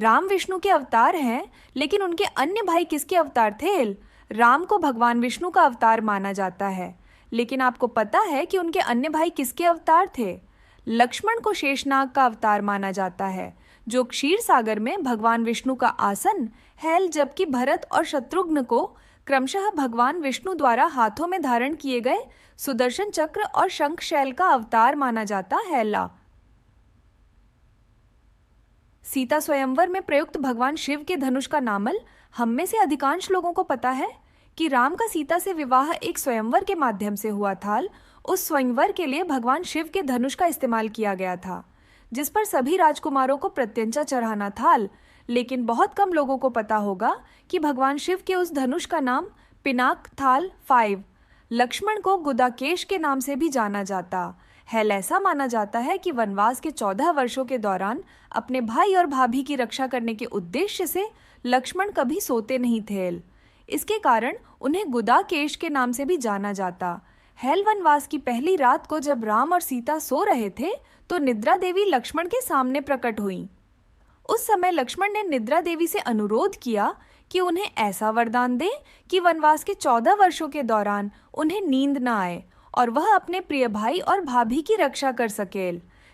राम विष्णु के अवतार हैं, लेकिन उनके अन्य भाई किसके अवतार थे? राम को भगवान विष्णु का अवतार माना जाता है, लेकिन आपको पता है कि उनके अन्य भाई किसके अवतार थे? लक्ष्मण को शेषनाग का अवतार माना जाता है, जो क्षीर सागर में भगवान विष्णु का आसन है, जबकि भरत और शत्रुघ्न को क्रमशः भगवान विष्णु द्वारा हाथों में धारण किए गए सुदर्शन चक्र और शंख शैल का अवतार माना जाता है। सीता स्वयंवर में प्रयुक्त भगवान शिव के धनुष का नामल हम में से अधिकांश लोगों को पता है कि राम का सीता से विवाह एक स्वयंवर के माध्यम से हुआ था। उस स्वयंवर के लिए भगवान शिव के धनुष का इस्तेमाल किया गया था, जिस पर सभी राजकुमारों को प्रत्यंचा चढ़ाना था। लेकिन बहुत कम लोगों को पता होगा कि भगवान शिव के उस धनुष का नाम पिनाक थाल 5 लक्ष्मण को गुदाकेश के नाम से भी जाना जाता है। ऐसा माना जाता है कि वनवास के 14 वर्षों के दौरान अपने भाई और भाभी की रक्षा करने के उद्देश्य से लक्ष्मण कभी सोते नहीं थे। इसके कारण उन्हें गुदाकेश के नाम से भी जाना जाता है। वनवास की पहली रात को जब राम और सीता सो रहे थे, तो निद्रा देवी लक्ष्मण के सामने प्रकट हुई। उस समय लक्ष्मण ने निद्रा देवी से अनुरोध किया कि उन्हें ऐसा वरदान दे कि वनवास के 14 वर्षों के दौरान उन्हें नींद न आए और वह अपने प्रिय भाई और भाभी की रक्षा कर सके।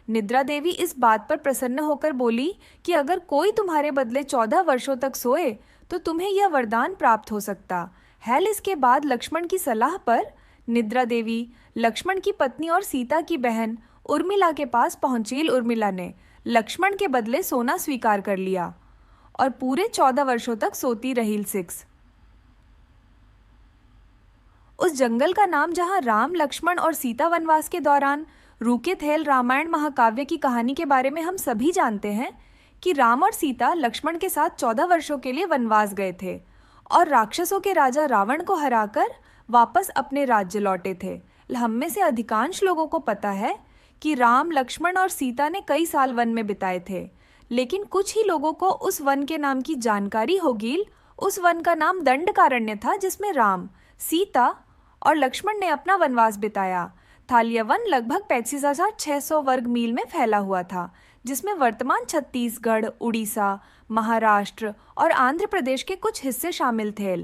निद्रा देवी इस बात पर प्रसन्न होकर बोली कि अगर कोई तुम्हारे बदले 14 वर्षों तक सोए तो तुम्हें यह वरदान प्राप्त हो सकता है। इसके बाद लक्ष्मण की सलाह पर निद्रा देवी लक्ष्मण की पत्नी और सीता की बहन उर्मिला के पास पहुंची। उर्मिला ने लक्ष्मण के बदले सोना स्वीकार कर लिया और पूरे 14 वर्षों तक सोती रही। 6 उस जंगल का नाम जहां राम, लक्ष्मण और सीता वनवास के दौरान रुके थे। रामायण महाकाव्य की कहानी के बारे में हम सभी जानते हैं कि राम और सीता लक्ष्मण के साथ 14 वर्षों के लिए वनवास गए थे और राक्षसों के राजा रावण को हराकर वापस अपने राज्य लौटे थे। हम में से अधिकांश लोगों को पता है कि राम, लक्ष्मण और सीता ने कई साल वन में बिताए थे, लेकिन कुछ ही लोगों को उस वन के नाम की जानकारी होगी। उस वन का नाम दंडकारण्य था, जिसमें राम, सीता और लक्ष्मण ने अपना वनवास बिताया था। यह वन लगभग 35,600 वर्ग मील में फैला हुआ था, जिसमें वर्तमान छत्तीसगढ़, उड़ीसा, महाराष्ट्र और आंध्र प्रदेश के कुछ हिस्से शामिल थे।